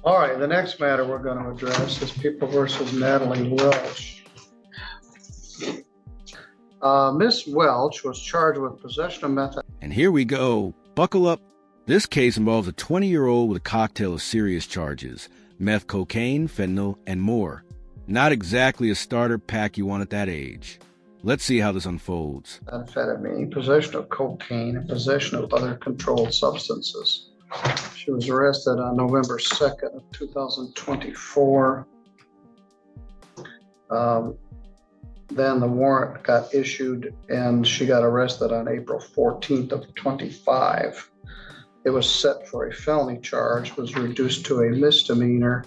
All right, the next matter we're going to address is People versus Natalie Welch. Miss Welch was charged with possession of meth. And here we go. Buckle up. This case involves a 20-year-old with a cocktail of serious charges: meth, cocaine, fentanyl, and more. Not exactly a starter pack you want at that age. Let's see how this unfolds. Methamphetamine, possession of cocaine, and possession of other controlled substances. She was arrested on November 2nd of 2024. Then the warrant got issued and she got arrested on April 14th of 25. It was set for a felony charge, was reduced to a misdemeanor,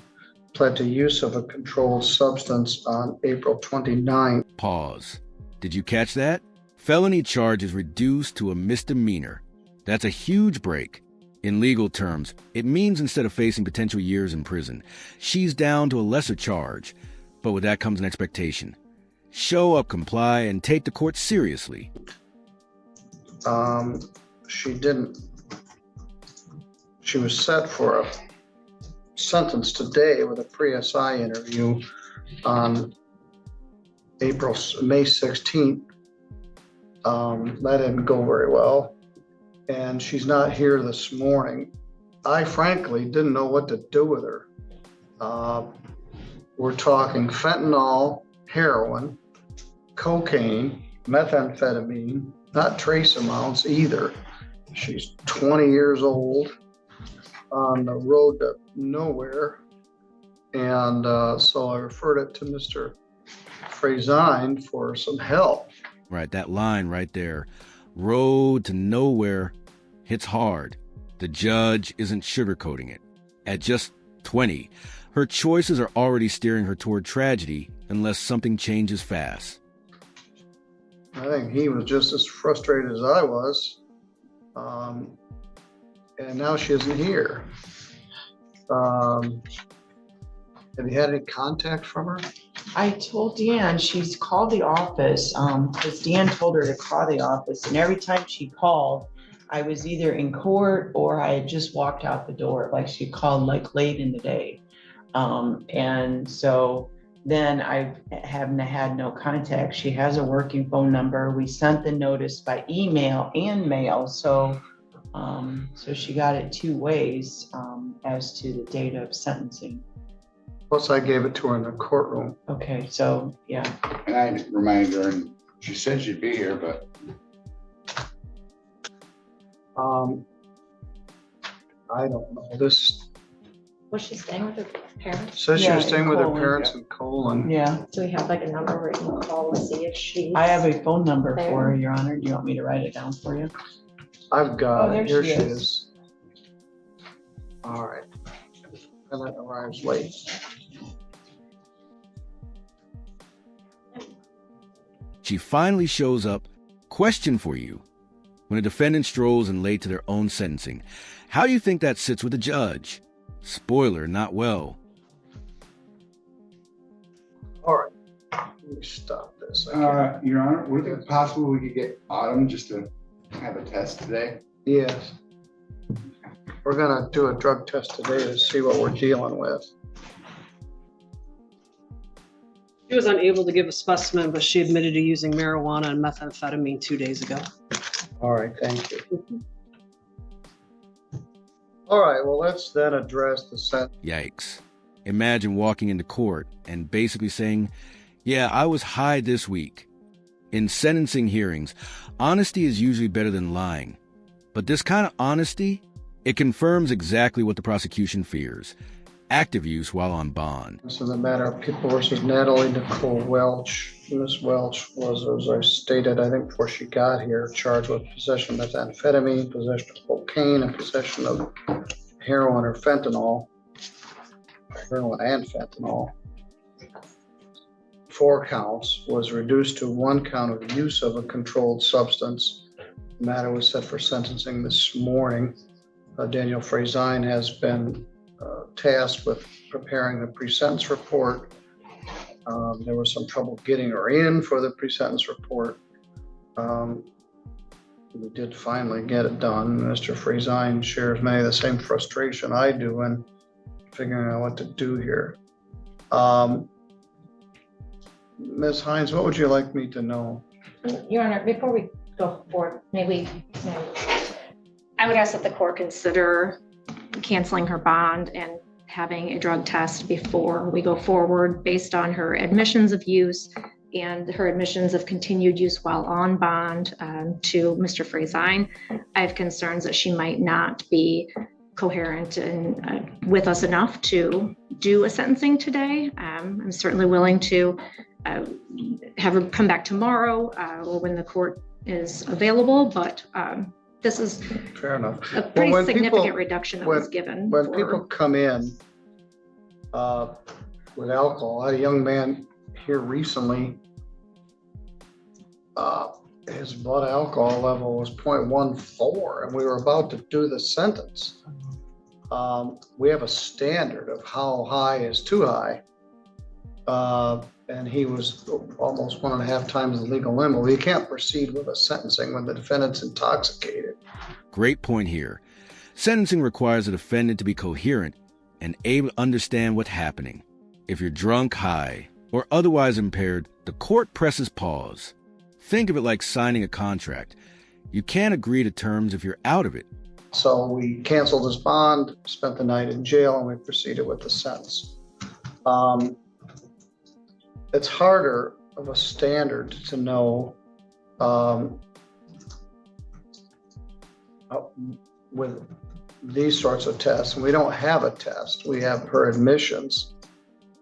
pled to use of a controlled substance on April 29th. Pause. Did you catch that? Felony charge is reduced to a misdemeanor. That's a huge break. In legal terms, it means instead of facing potential years in prison, she's down to a lesser charge. But with that comes an expectation. Show up, comply, and take the court seriously. She didn't. She was set for a sentence today with a pre-SI interview on May 16th. That didn't go very well. And she's not here this morning. I frankly didn't know what to do with her. We're talking fentanyl, heroin, cocaine, methamphetamine, not trace amounts either. She's 20 years old, on the road to nowhere. And so I referred it to Mr. Frazine for some help. Right, that line right there. Road to nowhere hits hard. The judge isn't sugarcoating it. At just 20, her choices are already steering her toward tragedy unless something changes fast. I think he was just as frustrated as I was. And now she isn't here. Have you had any contact from her? I told Deanne she's called the office because Deanne told her to call the office, and every time she called, I was either in court or I had just walked out the door. Like she called like late in the day, and so then I haven't had no contact. She has a working phone number. We sent the notice by email and mail, so she got it two ways as to the date of sentencing. Plus, I gave it to her in the courtroom. Okay, so yeah. And I reminded her, and she said she'd be here, but I don't know. This Was she staying with her parents? says she Yeah, was staying in with her Colon. parents in Colon. Yeah, Do we have like a number where you can call and see if she's? I have a phone number There. for her, Your Honor. Do you want me to write it down for you? I've got Oh, it. there Here she she is. is. All right. And that arrives late. She finally shows up. Question for you. When a defendant strolls in late to their own sentencing, how do you think that sits with a judge? Spoiler, not well. All right. Let me stop this. Your Honor, would it be possible we could get Autumn just to have a test today? Yes. We're gonna do a drug test today to see what we're dealing with. She was unable to give a specimen, but she admitted to using marijuana and methamphetamine 2 days ago. All right, thank you. All right, well, let's then address the sentence. Yikes. Imagine walking into court and basically saying, yeah, I was high this week. In sentencing hearings, honesty is usually better than lying. But this kind of honesty, it confirms exactly what the prosecution fears: active use while on bond. This is a matter of People versus Natalie Nicole Welch. Ms. Welch was, as I stated, I think before she got here, charged with possession of methamphetamine, possession of cocaine, and possession of heroin or fentanyl. Heroin and fentanyl. 4 counts, was reduced to 1 count of use of a controlled substance. The matter was set for sentencing this morning. Daniel Frazine has been tasked with preparing the pre-sentence report. There was some trouble getting her in for the pre-sentence report. We did finally get it done. Mr. Frazine shares many of the same frustration I do, and figuring out what to do here. Ms. Hines, what would you like me to know? Your Honor, before we go forward, maybe I would ask that the court consider canceling her bond and having a drug test before we go forward based on her admissions of use and her admissions of continued use while on bond to Mr. Frazine. I have concerns that she might not be coherent and with us enough to do a sentencing today. I'm certainly willing to have her come back tomorrow or when the court is available, but this is Fair enough. a pretty when significant people- reduction that was given. When for- people come in with alcohol, I had a young man here recently, his blood alcohol level was 0.14, and we were about to do the sentence. We have a standard of how high is too high. And he was almost 1.5 times the legal limit. Well, you can't proceed with a sentencing when the defendant's intoxicated. Great point here. Sentencing requires a defendant to be coherent and able to understand what's happening. If you're drunk, high, or otherwise impaired, the court presses pause. Think of it like signing a contract. You can't agree to terms if you're out of it. So we canceled his bond, spent the night in jail, and we proceeded with the sentence. It's harder of a standard to know with these sorts of tests. And we don't have a test. We have her admissions.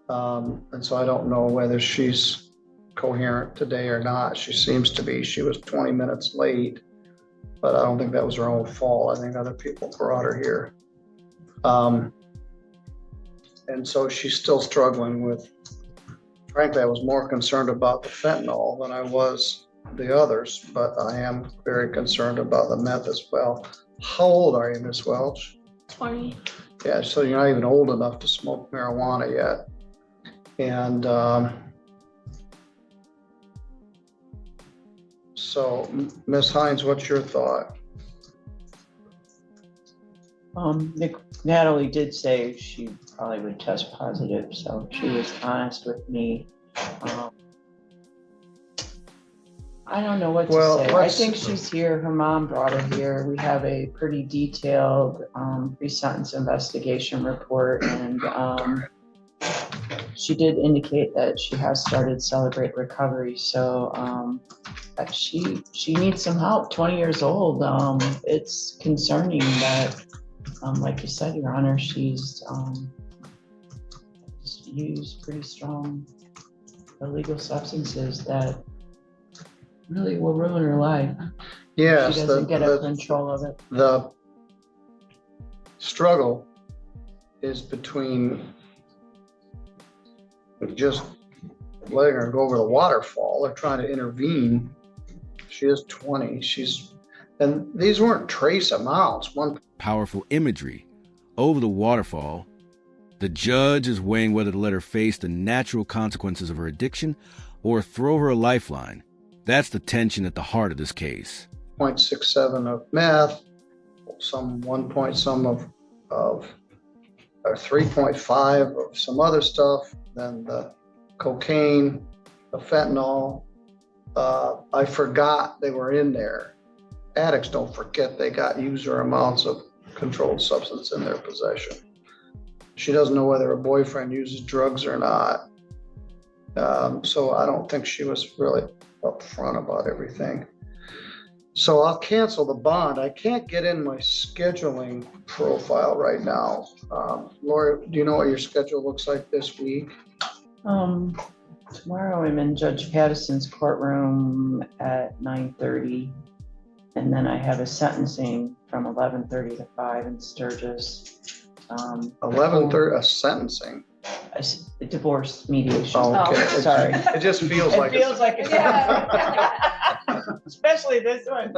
And so I don't know whether she's coherent today or not. She seems to be. She was 20 minutes late, but I don't think that was her own fault. I think other people brought her here. And so she's still struggling with, frankly, I was more concerned about the fentanyl than I was the others, but I am very concerned about the meth as well. How old are you, Miss Welch? 20. Yeah, so you're not even old enough to smoke marijuana yet. And so, Ms. Hines, what's your thought? Natalie did say she probably would test positive, so she was honest with me. I don't know what to say. I think she's here. Her mom brought her here. We have a pretty detailed pre-sentence investigation report, and she did indicate that she has started Celebrate Recovery. So she needs some help. 20 years old. It's concerning that, like you said, Your Honor, she's used pretty strong illegal substances that really will ruin her life. Yes, she doesn't get control of it. The struggle is between just letting her go over the waterfall or trying to intervene. She is 20. And these weren't trace amounts. Powerful imagery. Over the waterfall, the judge is weighing whether to let her face the natural consequences of her addiction or throw her a lifeline. That's the tension at the heart of this case. 0.67 of meth, some 1 point some of or 3.5 of some other stuff, then the cocaine, the fentanyl. I forgot they were in there. Addicts don't forget they got user amounts of controlled substance in their possession. She doesn't know whether her boyfriend uses drugs or not. So I don't think she was really upfront about everything. So I'll cancel the bond. I can't get in my scheduling profile right now. Laura, do you know what your schedule looks like this week? Tomorrow I'm in Judge Patterson's courtroom at 9:30. And then I have a sentencing from 11:30 to 5 in Sturgis. 11:30, a sentencing. A divorce mediation. Oh, okay. Sorry. It just feels like it's especially this one.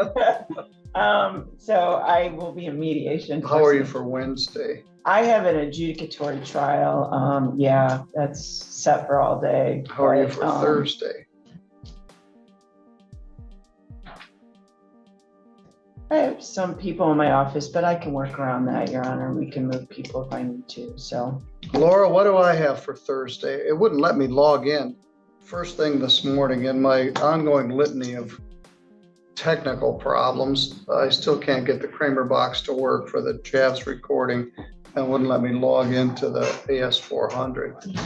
So I will be in mediation. How are you for Wednesday? I have an adjudicatory trial. Yeah, that's set for all day. How are you for Thursday? I have some people in my office, but I can work around that, Your Honor. We can move people if I need to, so. Laura, what do I have for Thursday? It wouldn't let me log in first thing this morning in my ongoing litany of technical problems. I still can't get the Kramer box to work for the Javs recording and wouldn't let me log into the AS400.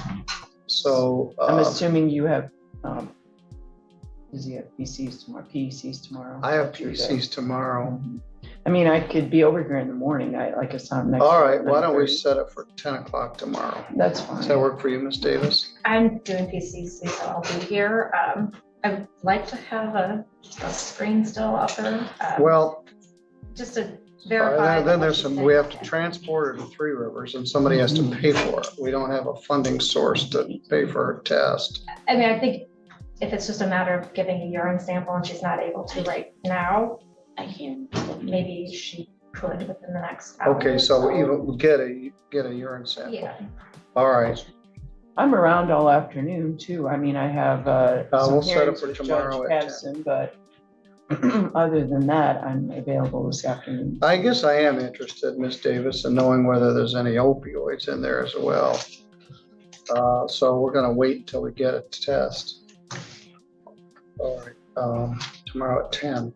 So I'm assuming you have, does he have PCs tomorrow, PECs tomorrow? I have PCs tomorrow. I mean, I could be over here in the morning. Like I saw next. All right, why don't we set it for 10 o'clock tomorrow? That's fine. Does that work for you, Ms. Davis? I'm doing PCC, so I'll be here. I'd like to have a screen still up there. Well, Just to verify. then there's some, we have to transport her to Three Rivers and somebody has to pay for it. We don't have a funding source to pay for her test. I mean, I think if it's just a matter of giving a urine sample and she's not able to right now, maybe she could within the next hour. Okay, so even get a urine sample. Yeah. All right. I'm around all afternoon too. I mean, I have We'll some set it hearings for with tomorrow Judge at 10. Patterson, but other than that, I'm available this afternoon. I guess I am interested, Ms. Davis, in knowing whether there's any opioids in there as well. So we're gonna wait until we get a test. All right, tomorrow at 10.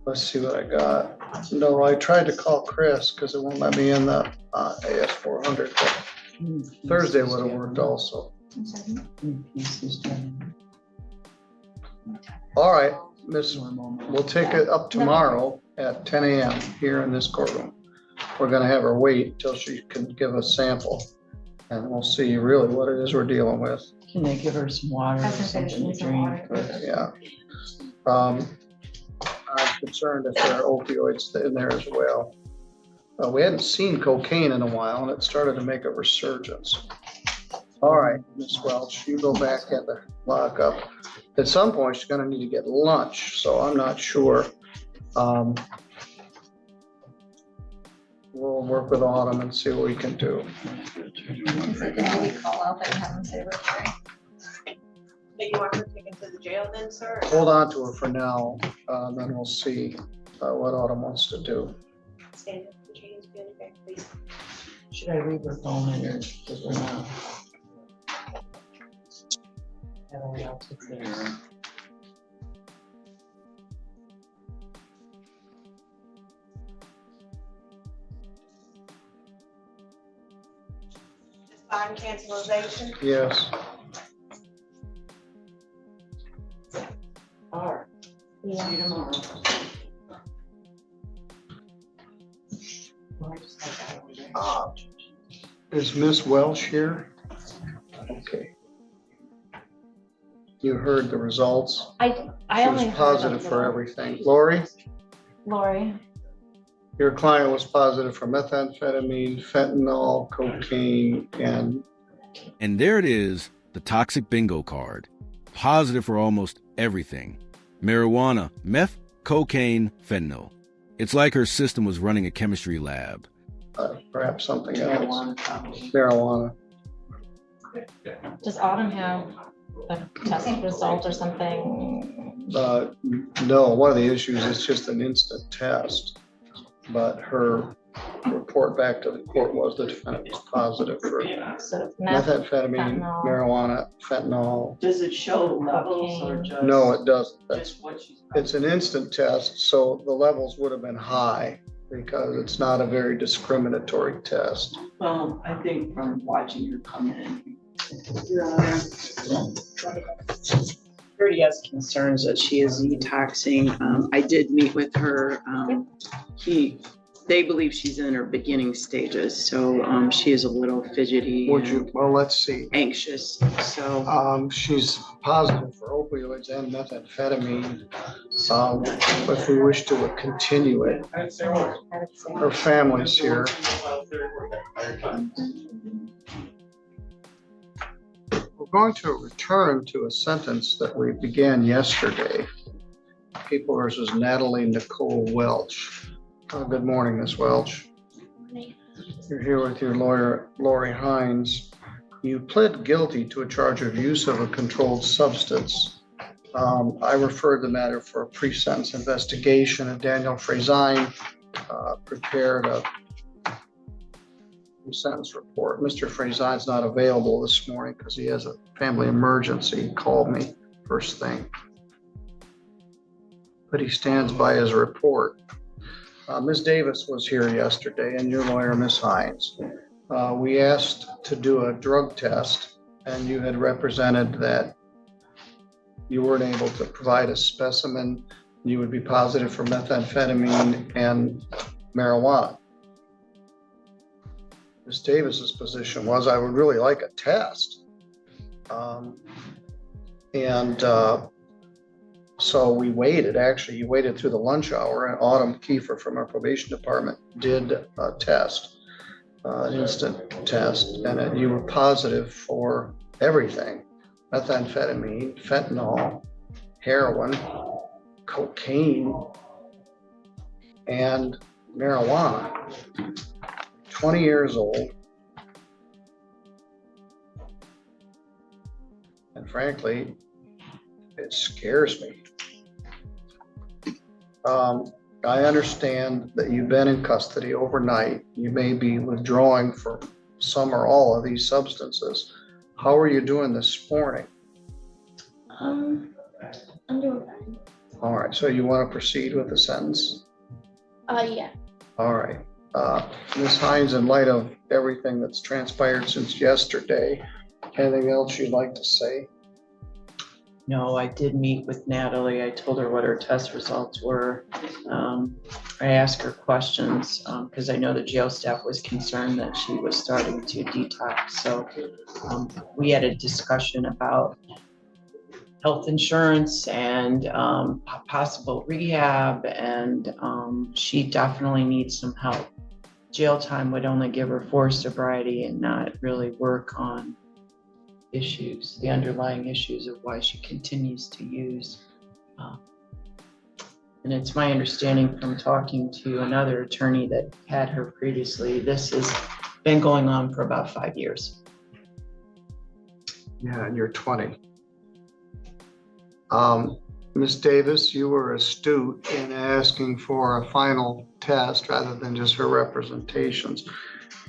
Let's see what I got. No, I tried to call Chris because it won't let me in the AS400. But Thursday would have worked also. All right, Miss, we'll take it up tomorrow at 10 a.m. here in this courtroom. We're gonna have her wait till she can give a sample and we'll see really what it is we're dealing with. Can they give her some water or something to drink? Yeah. I'm concerned if there are opioids in there as well. We hadn't seen cocaine in a while and it started to make a resurgence. All right, Ms. Welch, you go back at the lockup. At some point, she's gonna need to get lunch, so I'm not sure. We'll work with Autumn and see what we can do. Maybe call out there and have them say we're free. That you want her taken to the jail then, sir? Hold on to her for now, then we'll see what Autumn wants to do. Stand up, put your hands behind your back, please. Should I leave her phone in here? Because we're not. Natalie, I'll take this. Bond cancellation. Yes. All right. See you tomorrow. Is Miss Welch here? Okay. You heard the results. I She only was heard positive of for the- everything. Lori, Lori. your client was positive for methamphetamine, fentanyl, cocaine, And there it is, the toxic bingo card. Positive for almost everything. Marijuana, meth, cocaine, fentanyl. It's like her system was running a chemistry lab. perhaps something else. Marijuana, probably. Marijuana. Does Autumn have a test result or something? No, one of the issues is just an instant test. But her report back to the court was the defendant was positive for Sort of meth? methamphetamine, fentanyl. marijuana, fentanyl. Does it show levels or just? No, it doesn't. That's, Just what she's. it's an instant test, so the levels would have been high because it's not a very discriminatory test. Well, I think from watching her come in. Already has concerns that she is detoxing. I did meet with her. They believe she's in her beginning stages, so she is a little fidgety. Would you, well, let's see. Anxious, so. She's positive for opioids and methamphetamine. If we wish to continue it, her family's here. We're going to return to a sentence that we began yesterday. People versus Natalie Nicole Welch. Good morning, Ms. Welch. You're here with your lawyer, Lori Hines. You pled guilty to a charge of use of a controlled substance I referred the matter for a pre-sentence investigation, and Daniel Frazine prepared a pre-sentence report. Mr. Frazine's not available this morning because he has a family emergency. He called me first thing. But he stands by his report. Ms. Davis was here yesterday, and your lawyer, Ms. Hines. We asked to do a drug test, and you had represented that you weren't able to provide a specimen. You would be positive for methamphetamine and marijuana. Ms. Davis's position was, I would really like a test. So we waited. Actually, you waited through the lunch hour, and Autumn Kiefer from our probation department did a test, an instant test, and you were positive for everything: methamphetamine, fentanyl, heroin, cocaine, and marijuana. 20 years old. And frankly, it scares me. I understand that you've been in custody overnight. You may be withdrawing for some or all of these substances. How are you doing this morning? I'm doing fine. All right, so you want to proceed with the sentence? Yeah. All right. Ms. Hines, in light of everything that's transpired since yesterday, anything else you'd like to say? No, I did meet with Natalie. I told her what her test results were. I asked her questions because I know the jail staff was concerned that she was starting to detox. So we had a discussion about health insurance and possible rehab, and she definitely needs some help. Jail time would only give her forced sobriety and not really work on issues, the underlying issues of why she continues to use. And it's my understanding from talking to another attorney that had her previously, this has been going on for about 5 years. Yeah, and you're 20. Ms. Davis, you were astute in asking for a final test rather than just her representations.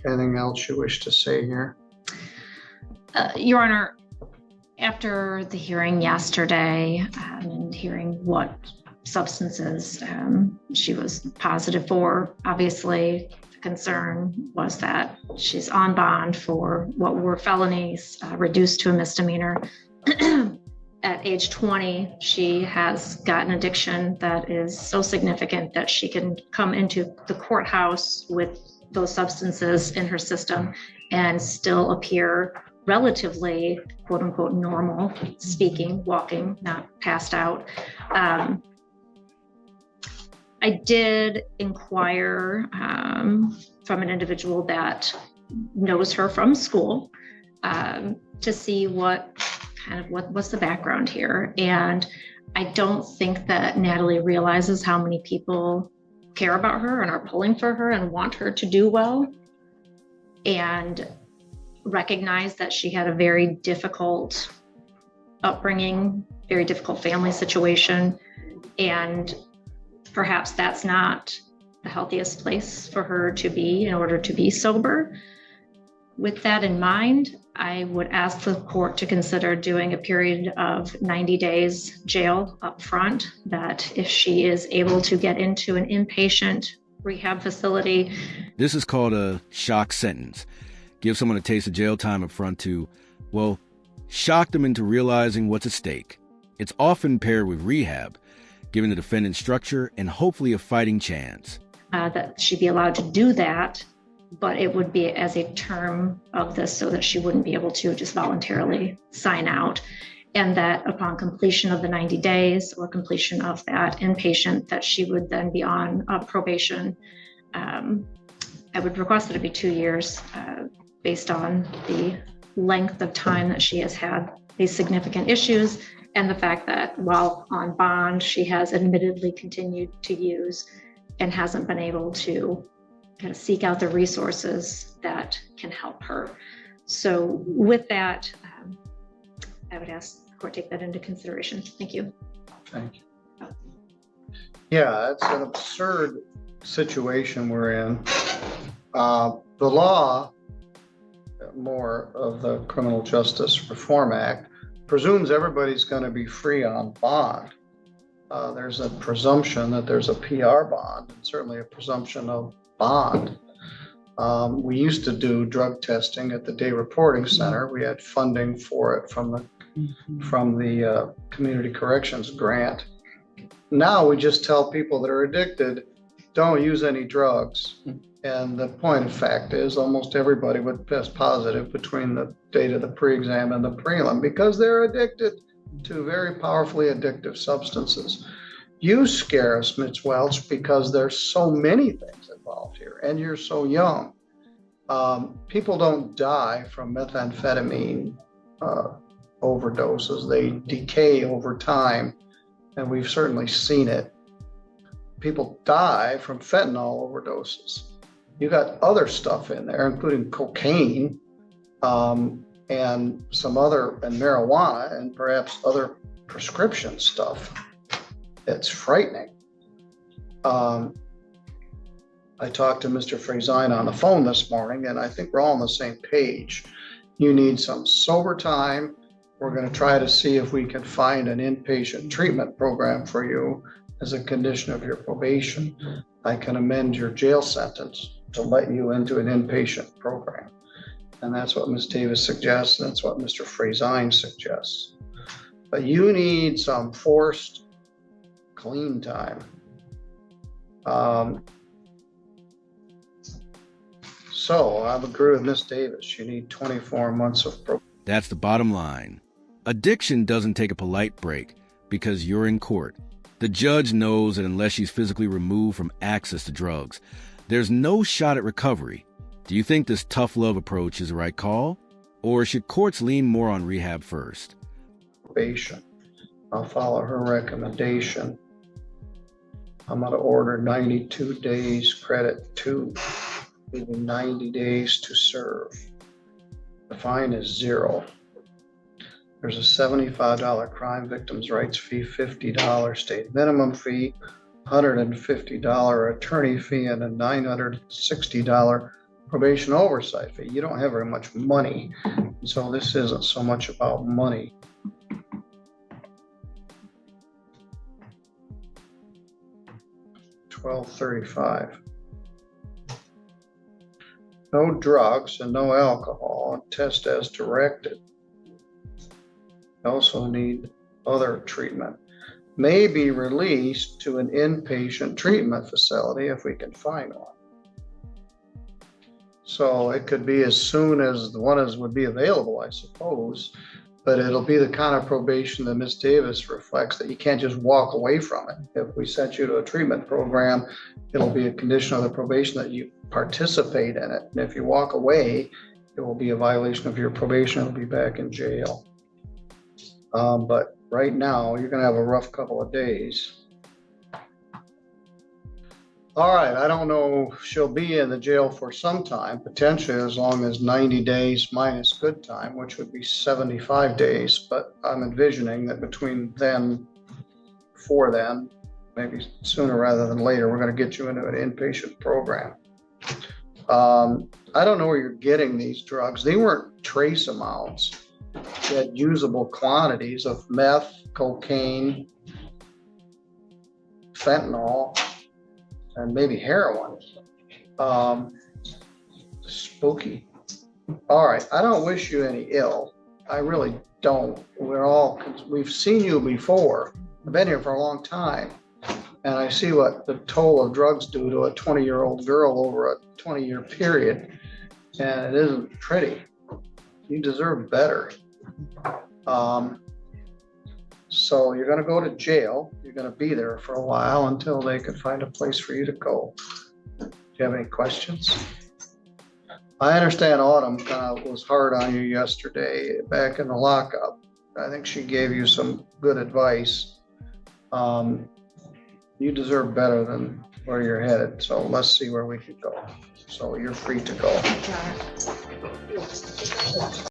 Anything else you wish to say here? Your Honor, after the hearing yesterday and hearing what substances she was positive for, obviously the concern was that she's on bond for what were felonies, reduced to a misdemeanor. At age 20, she has got an addiction that is so significant that she can come into the courthouse with those substances in her system and still appear relatively, quote unquote, normal, speaking, walking, not passed out. I did inquire from an individual that knows her from school to see what's the background here. And I don't think that Natalie realizes how many people care about her and are pulling for her and want her to do well, and recognize that she had a very difficult upbringing, very difficult family situation, and perhaps that's not the healthiest place for her to be in order to be sober. With that in mind, I would ask the court to consider doing a period of 90 days jail up front, that if she is able to get into an inpatient rehab facility. This is called a shock sentence. Give someone a taste of jail time up front to, well, shock them into realizing what's at stake. It's often paired with rehab, giving the defendant structure and hopefully a fighting chance. That she'd be allowed to do that, but it would be as a term of this so that she wouldn't be able to just voluntarily sign out. And that upon completion of the 90 days or completion of that inpatient, that she would then be on probation. I would request that it be 2 years based on the length of time that she has had these significant issues, and the fact that while on bond, she has admittedly continued to use and hasn't been able to kind of seek out the resources that can help her. So with that, I would ask court take that into consideration. Thank you. Thank you. Yeah, it's an absurd situation we're in. The law, more of the Criminal Justice Reform Act, presumes everybody's going to be free on bond. There's a presumption that there's a PR bond, and certainly a presumption of bond. We used to do drug testing at the Day Reporting Center. We had funding for it from the Community Corrections Grant. Now we just tell people that are addicted, don't use any drugs. And the point of fact is almost everybody would test positive between the date of the pre-exam and the prelim because they're addicted to very powerfully addictive substances. You scare us, Ms. Welch, because there's so many things involved here and you're so young. People don't die from methamphetamine overdoses. They decay over time, and we've certainly seen it. People die from fentanyl overdoses. You got other stuff in there, including cocaine, and some other, and marijuana, and perhaps other prescription stuff. It's frightening. I talked to Mr. Frazine on the phone this morning, and I think we're all on the same page. You need some sober time. We're going to try to see if we can find an inpatient treatment program for you as a condition of your probation. I can amend your jail sentence to let you into an inpatient program. And that's what Ms. Davis suggests. That's what Mr. Frazine suggests. But you need some forced clean time. So I agree with Ms. Davis. You need 24 months of probation. That's the bottom line. Addiction doesn't take a polite break because you're in court. The judge knows that unless she's physically removed from access to drugs, there's no shot at recovery. Do you think this tough love approach is the right call? Or should courts lean more on rehab first? Probation. I'll follow her recommendation. I'm going to order 92 days credit 2, leaving 90 days to serve. The fine is 0. There's a $75 crime victims' rights fee, $50 state minimum fee, $150 attorney fee, and a $960 probation oversight fee. You don't have very much money, so this isn't so much about money. $12.35. No drugs and no alcohol. Test as directed. You also need other treatment. May be released to an inpatient treatment facility if we can find one. So it could be as soon as the one would be available, I suppose, but it'll be the kind of probation that Ms. Davis reflects that you can't just walk away from it. If we sent you to a treatment program, it'll be a condition of the probation that you participate in it. And if you walk away, it will be a violation of your probation. It'll be back in jail. But right now, you're going to have a rough couple of days. All right, I don't know, she'll be in the jail for some time, potentially as long as 90 days minus good time, which would be 75 days. But I'm envisioning that between then, before then, maybe sooner rather than later, we're going to get you into an inpatient program. I don't know where you're getting these drugs. They weren't trace amounts. You had usable quantities of meth, cocaine, fentanyl, and maybe heroin. Spooky. All right, I don't wish you any ill. I really don't. We've seen you before. I've been here for a long time. And I see what the toll of drugs do to a 20-year-old girl over a 20-year period. And it isn't pretty. You deserve better. So you're going to go to jail. You're going to be there for a while until they can find a place for you to go. Do you have any questions? I understand Autumn kind of was hard on you yesterday back in the lockup. I think she gave you some good advice. You deserve better than where you're headed. So let's see where we can go. So you're free to go.